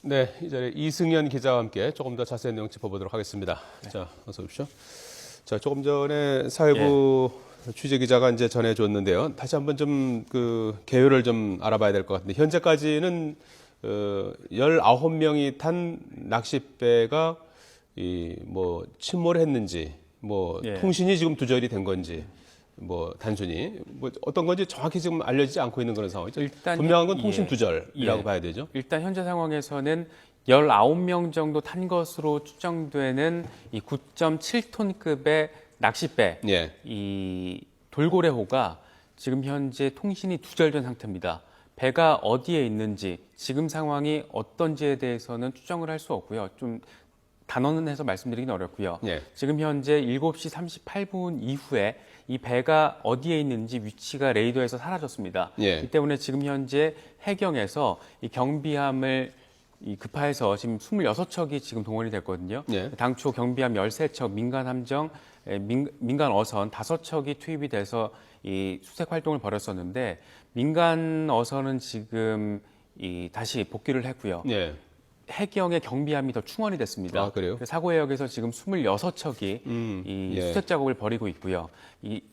네, 이 자리에 이승현 기자와 함께 조금 더 자세한 내용 짚어보도록 하겠습니다. 네. 자, 어서 오십시오. 자, 조금 전에 사회부 취재 기자가 이제 전해줬는데요. 다시 한번 좀 그 개요를 좀 알아봐야 될 것 같은데 현재까지는 19명이 탄 낚싯배가 뭐 침몰했는지 뭐 예. 통신이 지금 두절이 된 건지 뭐 단순히 뭐 어떤 건지 정확히 지금 알려지지 않고 있는 그런 상황이죠. 일단 분명한 건 통신 예. 두절이라고 예. 봐야 되죠. 일단 현재 상황에서는 19명 정도 탄 것으로 추정되는 이 9.7톤급의 낚싯배, 예. 이 돌고래호가 지금 현재 통신이 두절된 상태입니다. 배가 어디에 있는지, 지금 상황이 어떤지에 대해서는 추정을 할 수 없고요. 좀 단언해서 말씀드리긴 어렵고요. 예. 지금 현재 7시 38분 이후에 이 배가 어디에 있는지 위치가 레이더에서 사라졌습니다. 예. 이 때문에 지금 현재 해경에서 이 경비함을 급파해서 지금 26척이 지금 동원이 됐거든요. 예. 당초 경비함 13척, 민간 함정, 민간 어선 5척이 투입이 돼서 이 수색 활동을 벌였었는데 민간 어선은 지금 다시 복귀를 했고요. 예. 해경의 경비함이 더 충원이 됐습니다. 아, 그래요? 사고해역에서 지금 26척이 이 수색 작업을 벌이고 있고요.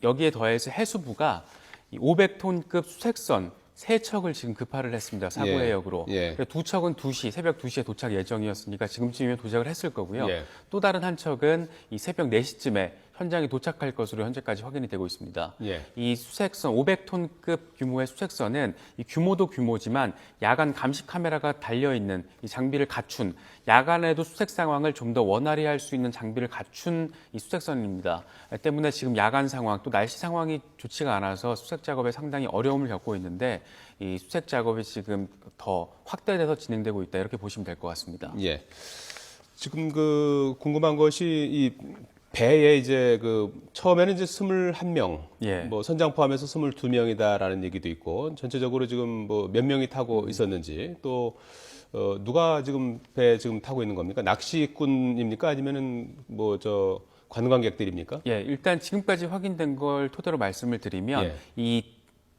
여기에 더해서 해수부가 500톤급 수색선 3척을 지금 급파를 했습니다. 사고해역으로. 예. 두 척은 새벽 2시에 도착 예정이었으니까 지금쯤이면 도착을 했을 거고요. 예. 또 다른 한 척은 이 새벽 4시쯤에 현장에 도착할 것으로 현재까지 확인이 되고 있습니다. 예. 이 수색선 500톤급 규모의 수색선은 이 규모도 규모지만 야간 감시 카메라가 달려 있는 이 장비를 갖춘 야간에도 수색 상황을 좀 더 원활히 할 수 있는 장비를 갖춘 이 수색선입니다. 때문에 지금 야간 상황 또 날씨 상황이 좋지가 않아서 수색 작업에 상당히 어려움을 겪고 있는데 이 수색 작업이 지금 더 확대돼서 진행되고 있다 이렇게 보시면 될 것 같습니다. 예. 지금 그 궁금한 것이 이 배에 이제 그 처음에는 이제 21명, 예. 뭐 선장 포함해서 22명이다라는 얘기도 있고 전체적으로 지금 뭐 몇 명이 타고 있었는지 또 누가 지금 배 지금 타고 있는 겁니까? 낚시꾼입니까? 아니면은 뭐 저 관광객들입니까? 예, 일단 지금까지 확인된 걸 토대로 말씀을 드리면 예. 이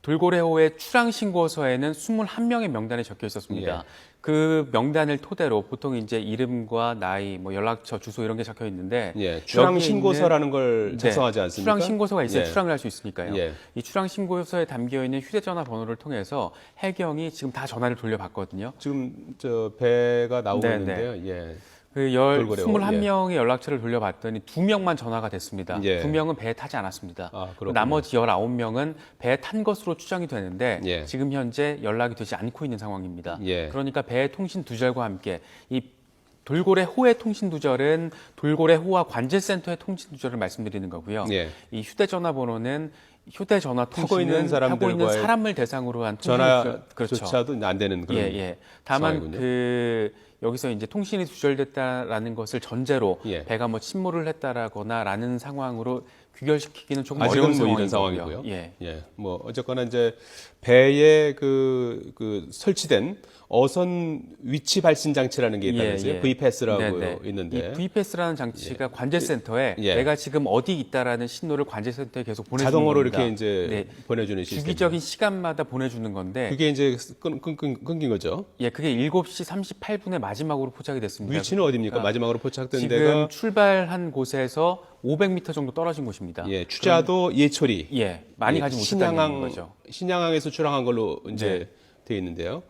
돌고래호의 출항 신고서에는 21명의 명단에 적혀 있었습니다. 예. 그 명단을 토대로 보통 이제 이름과 나이, 뭐 연락처, 주소 이런 게 적혀 있는데 예. 출항 여기에 신고서라는 걸 네, 작성하지 않습니까? 출항 신고서가 있어야 예. 출항을 할 수 있으니까요. 예. 이 출항 신고서에 담겨 있는 휴대전화 번호를 통해서 해경이 지금 다 전화를 돌려봤거든요. 지금 저 배가 나오고 네, 있는데요. 예. 그 돌고래호, 21명의 연락처를 돌려봤더니 2명만 전화가 됐습니다. 예. 2명은 배에 타지 않았습니다. 아, 그렇군요. 나머지 19명은 배에 탄 것으로 추정이 되는데 예. 지금 현재 연락이 되지 않고 있는 상황입니다. 예. 그러니까 배의 통신 두절과 함께 이 돌고래호의 통신 두절은 돌고래호와 관제센터의 통신 두절을 말씀드리는 거고요. 예. 이 휴대전화 번호는 휴대전화 타고 있는 통신은 타고 있는 사람들과의 사람을 대상으로 한 통신 두절. 그렇죠. 전화조차도 안 되는 그런 다만 상황이군요. 여기서 이제 통신이 두절됐다라는 것을 전제로 예. 배가 뭐 침몰을 했다라거나라는 상황으로 귀결시키기는 조금 아직은 어려운 뭐 이런 상황이고요. 상황이고요. 예. 예. 뭐 어쨌거나 이제 배에 그 설치된 어선 위치 발신 장치라는 게 있다면서요. 예, 예. VPAS라고 네네. 있는데 이 VPS라는 장치가 관제센터에 예. 배가 지금 어디 있다라는 신호를 관제센터에 계속 보내주는 자동으로 겁니다. 이렇게 이제 네. 보내주는 시스템. 주기적인 시간마다 보내주는 건데 그게 이제 끊긴 거죠. 예, 그게 7시 38분에 마지막으로 포착이 됐습니다. 위치는 어디입니까? 그러니까 마지막으로 포착된 지금 데가 출발한 곳에서 500m 정도 떨어진 곳입니다. 예, 추자도 예초리. 예, 많이 예, 가지 못했다는 거죠. 신양항에서 출항한 걸로 이제 돼 있는데요.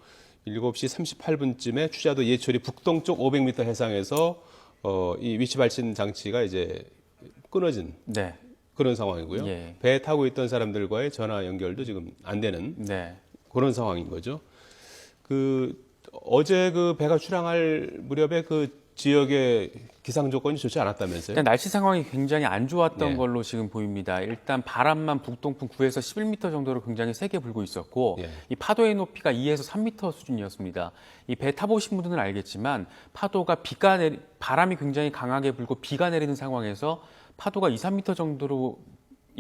7시 38분쯤에 추자도 예초리 북동쪽 500m 해상에서 이 위치 발신 장치가 이제 끊어진 네. 그런 상황이고요. 예. 배 타고 있던 사람들과의 전화 연결도 지금 안 되는 네. 그런 상황인 거죠. 어제 그 배가 출항할 무렵에 그 지역의 기상 조건이 좋지 않았다면서요? 일단 날씨 상황이 굉장히 안 좋았던 예. 걸로 지금 보입니다. 일단 바람만 북동풍 9에서 11m 정도로 굉장히 세게 불고 있었고 예. 이 파도의 높이가 2에서 3m 수준이었습니다. 이 배 타보신 분들은 알겠지만 파도가 바람이 굉장히 강하게 불고 비가 내리는 상황에서 파도가 2, 3m 정도로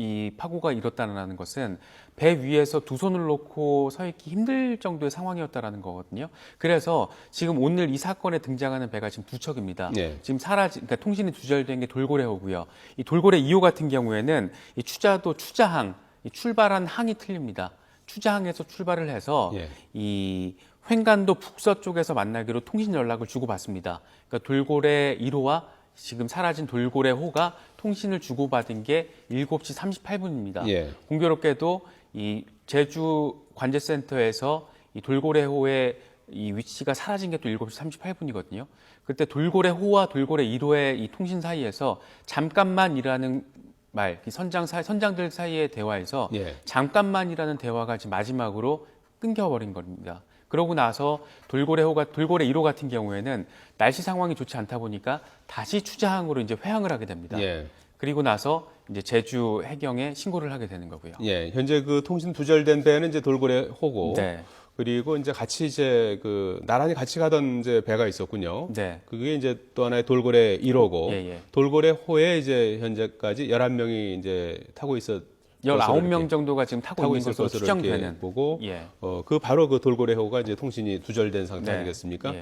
이 파고가 일었다는 것은 배 위에서 두 손을 놓고 서 있기 힘들 정도의 상황이었다라는 거거든요. 그래서 지금 오늘 이 사건에 등장하는 배가 지금 두 척입니다. 네. 지금 그러니까 통신이 두절된 게 돌고래호고요. 이 돌고래 2호 같은 경우에는 이 추자도 추자항, 이 출발한 항이 틀립니다. 추자항에서 출발을 해서 예. 이 횡간도 북서쪽에서 만나기로 통신 연락을 주고받습니다. 그러니까 돌고래 1호와 지금 사라진 돌고래 호가 통신을 주고받은 게 7시 38분입니다. 예. 공교롭게도 이 제주 관제센터에서 이 돌고래 호의 이 위치가 사라진 게 또 7시 38분이거든요. 그때 돌고래 호와 돌고래 1호의 이 통신 사이에서 잠깐만이라는 말, 선장들 사이의 대화에서 예. 잠깐만이라는 대화가 지금 마지막으로 끊겨버린 겁니다. 그러고 나서 돌고래 1호 같은 경우에는 날씨 상황이 좋지 않다 보니까 다시 추자항으로 이제 회항을 하게 됩니다. 예. 그리고 나서 이제 제주 해경에 신고를 하게 되는 거고요. 예. 현재 그 통신 두절된 배는 이제 돌고래 호고. 네. 그리고 이제 같이 이제 그 나란히 같이 가던 이제 배가 있었군요. 네. 그게 이제 또 하나의 돌고래 1호고 예, 예. 돌고래 호에 이제 현재까지 11명이 이제 타고 있었 19명 정도가 지금 타고 있는 있을 것으로 것으로 이렇게 추정되는. 보고 예. 그 바로 그 돌고래 호가 이제 통신이 두절된 상태 네. 아니겠습니까?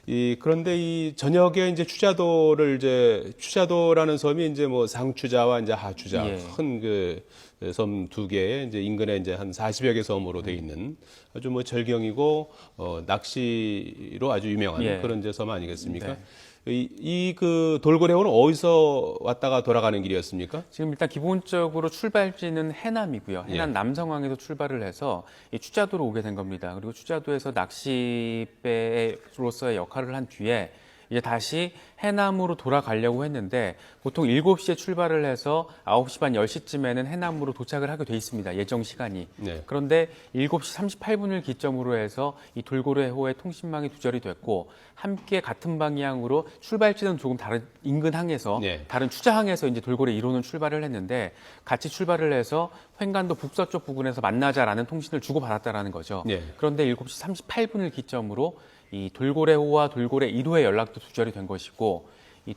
예. 그런데 이 저녁에 이제 추자도라는 섬이 이제 뭐 상추자와 이제 하추자 예. 큰 그 섬 두 개의 이제 인근에 이제 한 40여 개 섬으로 돼 있는 아주 뭐 절경이고 낚시로 아주 유명한 예. 그런 이제 섬 아니겠습니까? 네. 그 돌고래호는 어디서 왔다가 돌아가는 길이었습니까? 지금 일단 기본적으로 출발지는 해남이고요. 해남 예. 남성항에서 출발을 해서 이 추자도로 오게 된 겁니다. 그리고 추자도에서 낚시배로서의 역할을 한 뒤에 이제 다시 해남으로 돌아가려고 했는데 보통 7시에 출발을 해서 9시 반 10시쯤에는 해남으로 도착을 하게 돼 있습니다. 예정 시간이. 네. 그런데 7시 38분을 기점으로 해서 이 돌고래호의 통신망이 두절이 됐고 함께 같은 방향으로 출발지는 조금 다른 인근 항에서 네. 다른 추자항에서 이제 돌고래 1호는 출발을 했는데 같이 출발을 해서 횡간도 북서쪽 부근에서 만나자라는 통신을 주고받았다라는 거죠. 네. 그런데 7시 38분을 기점으로 이 돌고래호와 돌고래 1호의 연락도 두절이 된 것이고 이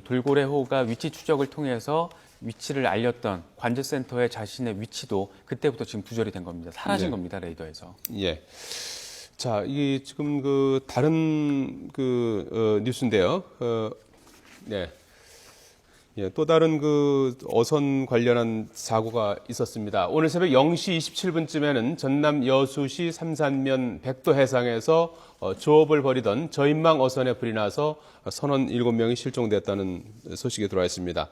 돌고래호가 위치 추적을 통해서 위치를 알렸던 관제센터의 자신의 위치도 그때부터 지금 두절이 된 겁니다. 사라진 네. 겁니다, 레이더에서. 예. 자, 이게 지금 그 다른 뉴스인데요. 네. 예, 또 다른 그 어선 관련한 사고가 있었습니다. 오늘 새벽 0시 27분쯤에는 전남 여수시 삼산면 백도 해상에서 조업을 벌이던 저인망 어선에 불이 나서 선원 7명이 실종됐다는 소식이 들어와 있습니다.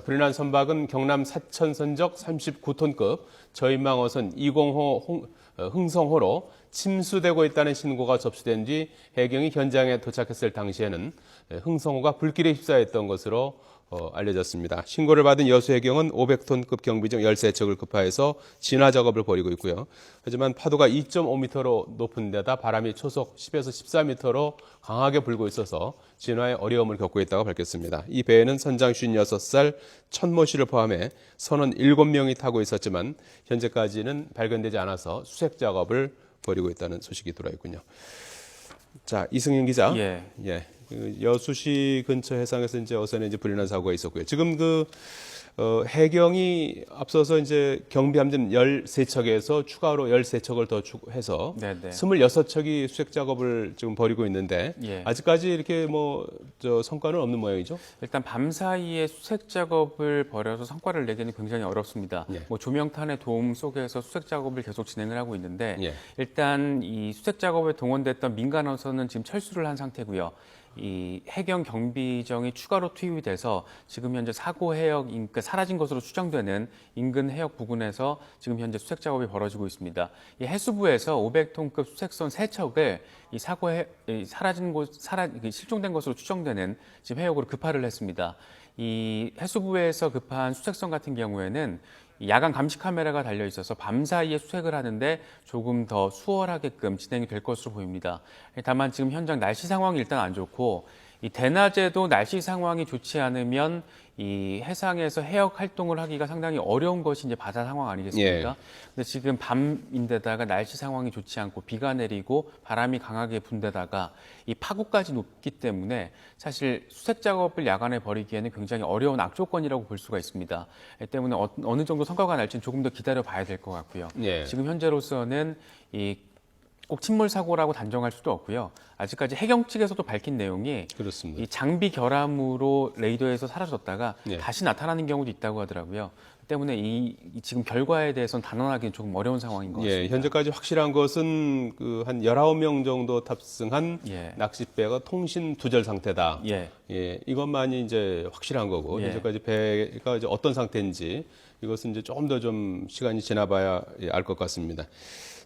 불이 난 선박은 경남 사천 선적 39톤급 저인망 어선 205 흥성호로 침수되고 있다는 신고가 접수된 뒤 해경이 현장에 도착했을 당시에는 흥성호가 불길에 휩싸였던 것으로 알려졌습니다. 신고를 받은 여수해경은 500톤급 경비정 13척을 급파해서 진화 작업을 벌이고 있고요. 하지만 파도가 2.5m로 높은 데다 바람이 초속 10에서 14m로 강하게 불고 있어서 진화에 어려움을 겪고 있다고 밝혔습니다. 이 배에는 선장 56살 천모 씨를 포함해 선원 7명이 타고 있었지만 현재까지는 발견되지 않아서 수색 작업을 벌이고 있다는 소식이 들어와 있군요. 자, 이승윤 기자. 예. 예. 그 여수시 근처 해상에서 이제 어선에 이제 불이 난 사고가 있었고요. 지금 해경이 앞서서 이제 경비 함정 13척에서 추가로 13척을 더 해서 네네. 26척이 수색 작업을 지금 벌이고 있는데 예. 아직까지 이렇게 성과는 없는 모양이죠? 일단 밤 사이에 수색 작업을 벌여서 성과를 내기는 굉장히 어렵습니다. 예. 조명탄의 도움 속에서 수색 작업을 계속 진행을 하고 있는데 예. 일단 이 수색 작업에 동원됐던 민간 어선은 지금 철수를 한 상태고요. 이 해경 경비정이 추가로 투입이 돼서 지금 현재 사고 해역, 그러니까 사라진 것으로 추정되는 인근 해역 부근에서 지금 현재 수색 작업이 벌어지고 있습니다. 이 해수부에서 500톤급 수색선 3척을 실종된 것으로 추정되는 지금 해역으로 급파를 했습니다. 이 해수부에서 급한 수색선 같은 경우에는 야간 감시 카메라가 달려 있어서 밤 사이에 수색을 하는데 조금 더 수월하게끔 진행이 될 것으로 보입니다. 다만 지금 현장 날씨 상황이 일단 안 좋고 이 대낮에도 날씨 상황이 좋지 않으면 이 해상에서 해역 활동을 하기가 상당히 어려운 것이 이제 바다 상황 아니겠습니까? 근데 지금 밤인데다가 날씨 상황이 좋지 않고 비가 내리고 바람이 강하게 분데다가 이 파고까지 높기 때문에 사실 수색 작업을 야간에 벌이기에는 굉장히 어려운 악조건이라고 볼 수가 있습니다. 때문에 어느 정도 성과가 날지는 조금 더 기다려 봐야 될 것 같고요. 예. 지금 현재로서는 이 꼭 침몰 사고라고 단정할 수도 없고요. 아직까지 해경 측에서도 밝힌 내용이 그렇습니다. 이 장비 결함으로 레이더에서 사라졌다가 예. 다시 나타나는 경우도 있다고 하더라고요. 때문에 이 지금 결과에 대해서는 단언하기는 조금 어려운 상황인 것 같습니다. 예, 현재까지 확실한 것은 그 한 19명 정도 탑승한 예. 낚싯배가 통신 두절 상태다. 예. 예, 이것만이 이제 확실한 거고 예. 현재까지 배가 이제 어떤 상태인지 이것은 이제 조금 더 좀 시간이 지나봐야 알 것 같습니다.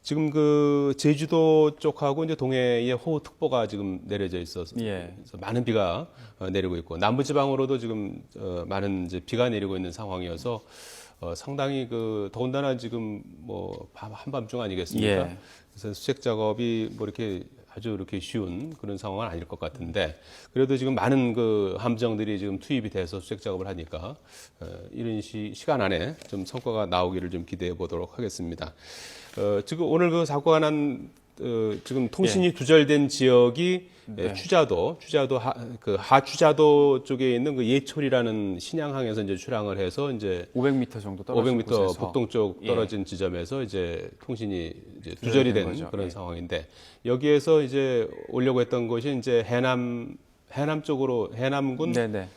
지금 그 제주도 쪽하고 이제 동해에 호우특보가 지금 내려져 있어서 예. 많은 비가 내리고 있고 남부지방으로도 지금 많은 이제 비가 내리고 있는 상황이어서 상당히 그 더군다나 지금 뭐 한밤중 아니겠습니까? 예. 그래서 수색 작업이 뭐 이렇게 아주 이렇게 쉬운 그런 상황은 아닐 것 같은데 그래도 지금 많은 그 함정들이 지금 투입이 돼서 수색 작업을 하니까 이런 시간 안에 좀 성과가 나오기를 좀 기대해 보도록 하겠습니다. 지금 오늘 그 사고가 난 지금 통신이 두절된 지역이 추자도 하추자도 쪽에 있는 그 예철이라는 신양항에서 이제 출항을 해서 이제 500m 정도 떨어진 500m 곳에서 북동쪽 떨어진 지점에서 이제 통신이 이제 두절이 두절이 된 된 거죠. 그런 예. 상황인데 여기에서 이제 오려고 했던 곳이 이제 해남 쪽으로 해남군 네네.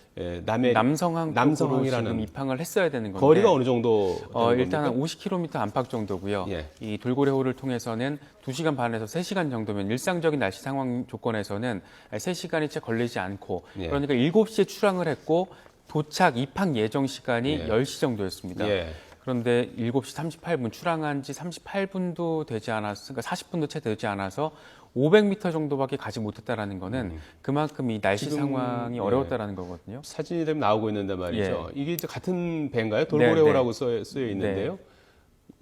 남해 남성항 쪽으로 남성항이라는 지금 입항을 했어야 되는 건데 거리가 어느 정도 되는 일단 한 겁니까? 50km 안팎 정도고요. 예. 이 돌고래호를 통해서는 2시간 반에서 3시간 정도면 일상적인 날씨 상황 조건에서는 3시간이 채 걸리지 않고 예. 그러니까 7시에 출항을 했고 도착 입항 예정 시간이 예. 10시 정도였습니다. 예. 그런데 7시 38분 출항한 지 38분도 되지 않아서 그러니까 40분도 채 되지 않아서 500m 정도밖에 가지 못했다라는 거는 그만큼 이 날씨 지금, 상황이 예. 어려웠다라는 거거든요. 사진이 좀 나오고 있는데 말이죠. 이게 이제 같은 배인가요? 돌고래호라고 쓰여 있는데요.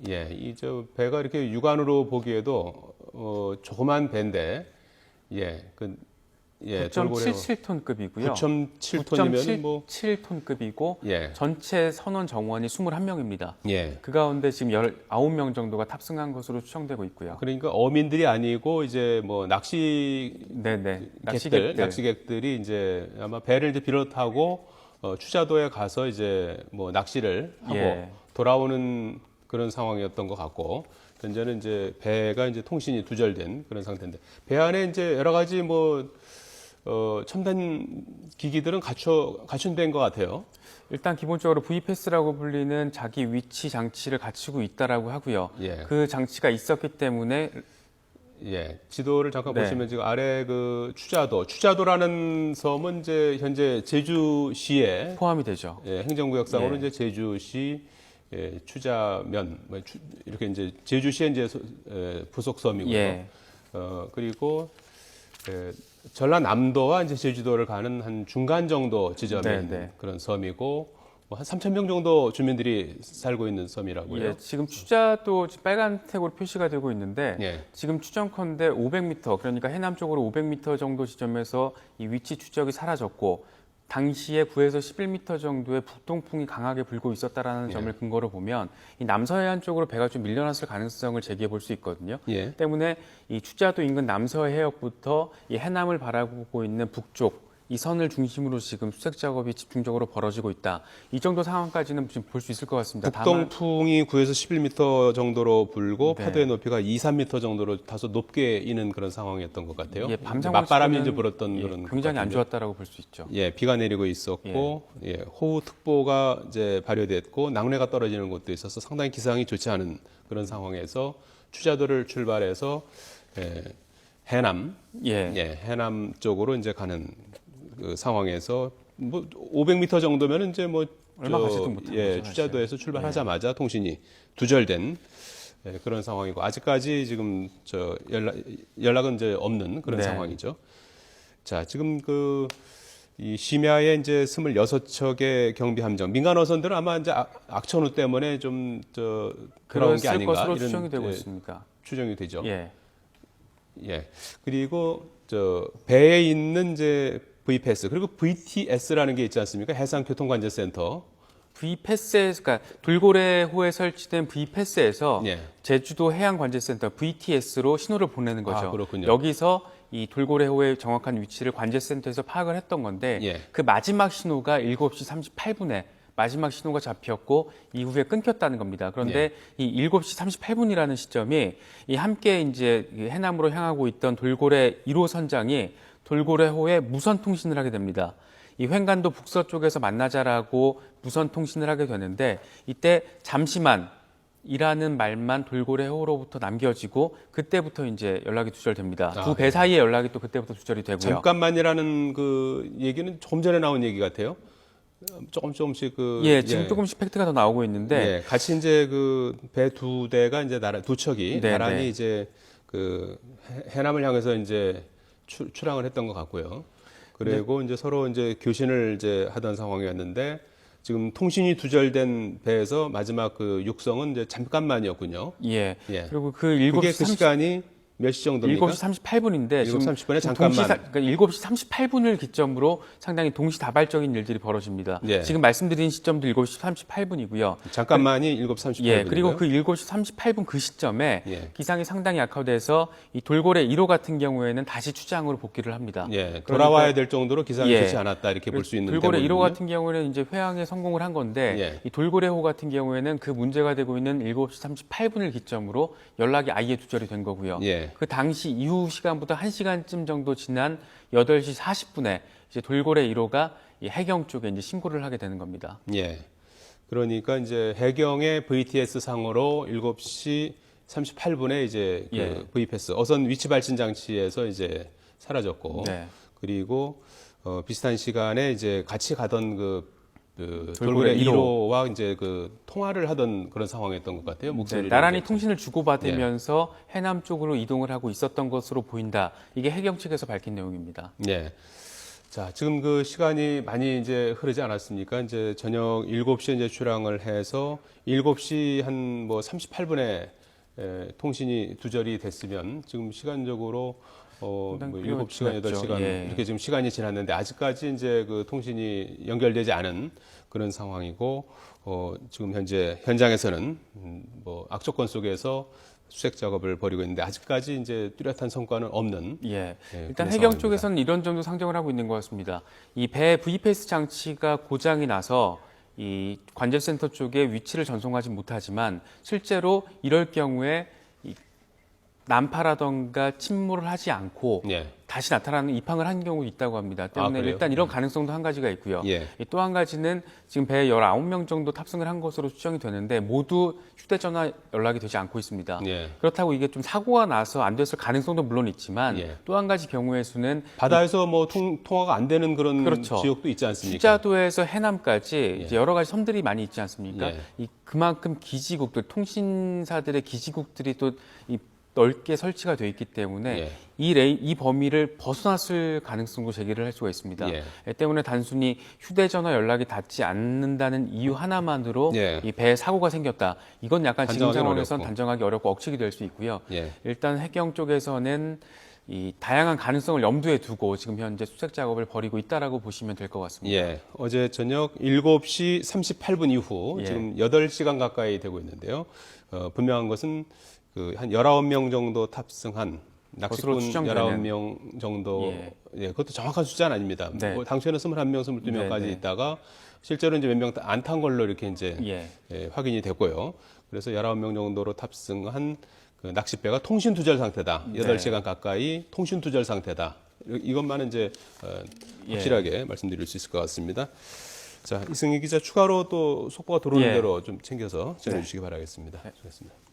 예, 이 저 배가 이렇게 육안으로 보기에도 조그만 배인데, 돌고래호 9.77톤급이고요. 9.7톤이면 뭐 9.77톤급이고 예, 전체 선원 정원이 21명입니다. 예. 그 가운데 지금 19명 정도가 탑승한 것으로 추정되고 있고요. 그러니까 어민들이 아니고 이제 뭐 네네. 낚시객들이 이제 아마 배를 이제 비롯하고 추자도에 가서 이제 뭐 낚시를 하고 예. 돌아오는 그런 상황이었던 것 같고 현재는 이제 배가 이제 통신이 두절된 그런 상태인데 배 안에 이제 여러 가지 뭐 첨단 기기들은 갖춘된 것 같아요. 일단 기본적으로 V패스라고 불리는 자기 위치 장치를 갖추고 있다라고 하고요. 예. 그 장치가 있었기 때문에 예, 지도를 잠깐 네. 보시면 지금 아래 그 추자도라는 섬은 이제 현재 제주시에 포함이 되죠. 행정구역상으로 예. 이제 제주시 추자면 이렇게 이제 제주시의 이제 부속 섬이고요. 예. 그리고 전라남도와 이제 제주도를 가는 한 중간 정도 지점에 네, 있는 네. 그런 섬이고 뭐 한 3,000명 정도 주민들이 살고 있는 섬이라고요. 예, 지금 추자도 빨간 택으로 표시가 되고 있는데 예. 지금 추정컨대 500m 그러니까 해남 쪽으로 500m 정도 지점에서 이 위치 추적이 사라졌고 당시에 9에서 11m 정도의 북동풍이 강하게 불고 있었다라는 점을 근거로 보면 이 남서해안 쪽으로 배가 좀 밀려났을 가능성을 제기해 볼 수 있거든요. 예. 때문에 이 추자도 인근 남서해역부터 이 해남을 바라보고 있는 북쪽 이 선을 중심으로 지금 수색 작업이 집중적으로 벌어지고 있다. 이 정도 상황까지는 지금 볼 수 있을 것 같습니다. 북동풍이 9에서 11m 정도로 불고 네. 파도의 높이가 2, 3m 정도로 다소 높게 이는 그런 상황이었던 것 같아요. 예, 밤 맞바람이 상황 이제 불었던 예, 그런 굉장히 것 안 같은데요. 좋았다라고 볼 수 있죠. 예, 비가 내리고 있었고 호우특보가 이제 발효됐고 낙뢰가 떨어지는 곳도 있어서 상당히 기상이 좋지 않은 그런 상황에서 추자도를 출발해서 해남 해남 쪽으로 이제 가는 그 상황에서 뭐 500m 정도면 이제 뭐 얼마 가지도 못한 거죠, 추자도에서 출발하자마자 통신이 두절된 그런 상황이고 아직까지 지금 연락은 이제 없는 그런 네. 상황이죠. 자, 지금 이 심야에 이제 26척의 경비 함정, 민간 어선들은 아마 이제 악천후 때문에 좀 돌아온 게 그랬을 아닌가 것으로 이런 추정이 되고 있습니다. 추정이 되죠. 예. 예. 그리고 배에 있는 이제 V패스 그리고 VTS라는 게 있지 않습니까? 해상교통관제센터. V패스에서 그러니까 돌고래호에 설치된 V패스에서 예. 제주도 해양관제센터 VTS로 신호를 보내는 거죠. 아, 그렇군요. 여기서 이 돌고래호의 정확한 위치를 관제센터에서 파악을 했던 건데 예. 그 마지막 신호가 7시 38분에 마지막 신호가 잡혔고 이후에 끊겼다는 겁니다. 그런데 이 7시 38분이라는 시점이 이 함께 이제 해남으로 향하고 있던 돌고래 1호 선장이 돌고래호에 무선 통신을 하게 됩니다. 이 횡간도 북서쪽에서 만나자라고 무선 통신을 하게 되는데 이때 잠시만 이라는 말만 돌고래호로부터 남겨지고 그때부터 이제 연락이 두절됩니다. 두 배 사이의 연락이 또 그때부터 두절이 되고요. 잠깐만이라는 그 얘기는 조금 전에 나온 얘기 같아요. 조금씩 지금 조금씩 팩트가 더 나오고 있는데 같이 이제 그 배 두 대가 이제 두 척이 네, 나란히 네. 이제 그 해남을 향해서 이제 출항을 했던 것 같고요. 그리고 이제 서로 이제 교신을 이제 하던 상황이었는데 지금 통신이 두절된 배에서 마지막 그 육성은 이제 잠깐만이었군요. 예. 예. 그리고 그 7시 그게 그 시간이 몇 시 정도입니까? 7시 38분인데 7시 30분에 잠깐만. 그러니까 7시 38분을 기점으로 상당히 동시다발적인 일들이 벌어집니다. 예. 지금 말씀드린 시점도 7시 38분이고요. 잠깐만이 7시 38분. 예, 그리고 그 7시 38분 그 시점에 예. 기상이 상당히 악화돼서 이 돌고래 1호 같은 경우에는 다시 추장으로 복귀를 합니다. 예, 돌아와야 될 정도로 기상이 예. 좋지 않았다 이렇게 볼 수 있는 돌고래 1호 때문이군요. 같은 경우에는 이제 회항에 성공을 한 건데 예. 이 돌고래호 같은 경우에는 그 문제가 되고 있는 7시 38분을 기점으로 연락이 아예 두절이 된 거고요. 예. 그 당시 이후 시간부터 1시간쯤 정도 지난 8시 40분에 이제 돌고래 1호가 이 해경 쪽에 이제 신고를 하게 되는 겁니다. 예. 그러니까 이제 해경의 VTS 상으로 7시 38분에 이제 그 예. VPS 어선 위치 발신 장치에서 이제 사라졌고 네. 그리고 비슷한 시간에 이제 같이 가던 그 돌고래 돌고래 1호와 이제 그 통화를 하던 그런 상황이었던 것 같아요. 목소리를 나란히 이제. 통신을 주고받으면서 해남 쪽으로 이동을 하고 있었던 것으로 보인다. 이게 해경 측에서 밝힌 내용입니다. 예. 자, 지금 그 시간이 많이 이제 흐르지 않았습니까? 이제 저녁 7시에 이제 출항을 해서 7시 한 뭐 38분에 통신이 두절이 됐으면 지금 시간적으로 뭐 상당히 7시간, 지났죠. 8시간 예. 이렇게 지금 시간이 지났는데 아직까지 이제 그 통신이 연결되지 않은 그런 상황이고 지금 현재 현장에서는 뭐 악조건 속에서 수색 작업을 벌이고 있는데 아직까지 이제 뚜렷한 성과는 없는 예. 예, 일단 그런 해경 상황입니다. 쪽에서는 이런 점도 상정을 하고 있는 것 같습니다. 이 배 VPS 장치가 고장이 나서 이 관제센터 쪽에 위치를 전송하지 못하지만 실제로 이럴 경우에 이 난파라던가 침몰을 하지 않고 예. 다시 나타나는 입항을 한 경우도 있다고 합니다. 때문에 그래요? 일단 이런 가능성도 한 가지가 있고요. 예. 또 한 가지는 지금 배에 19명 정도 탑승을 한 것으로 추정이 되는데 모두 휴대전화 연락이 되지 않고 있습니다. 예. 그렇다고 이게 좀 사고가 나서 안 됐을 가능성도 물론 있지만 예. 또 한 가지 경우의 수는 바다에서 뭐 통화가 안 되는 그런 그렇죠. 지역도 있지 않습니까? 휴자도에서 해남까지 이제 여러 가지 섬들이 많이 있지 않습니까? 예. 그만큼 기지국들, 통신사들의 기지국들이 또 넓게 설치가 되어 있기 때문에 예. 이 범위를 벗어났을 가능성도 제기를 할 수가 있습니다. 예. 때문에 단순히 휴대전화 연락이 닿지 않는다는 이유 하나만으로 예. 이 배에 사고가 생겼다. 이건 약간 지금 단정하기는 상황에서는 어렵고. 단정하기 어렵고 억측이 될 수 있고요. 예. 일단 해경 쪽에서는 이 다양한 가능성을 염두에 두고 지금 현재 수색 작업을 벌이고 있다라고 보시면 될 것 같습니다. 예. 어제 저녁 7시 38분 이후 예. 지금 8시간 가까이 되고 있는데요. 분명한 것은 그 한 19명 정도 탑승한 것으로 낚시꾼 추정되는. 19명 정도, 예. 예, 그것도 정확한 숫자는 아닙니다. 네. 뭐 당초에는 21명, 22명까지 네, 네. 있다가 실제로 이제 몇 명 안 탄 걸로 이렇게 이제 예. 확인이 됐고요. 그래서 19명 정도로 탑승한 그 낚싯배가 통신 두절 상태다. 네. 8시간 가까이 통신 두절 상태다. 이것만은 이제 확실하게 말씀드릴 수 있을 것 같습니다. 자, 이승희 기자 추가로 또 속보가 들어오는 예. 대로 좀 챙겨서 전해주시기 바라겠습니다. 수고하셨습니다.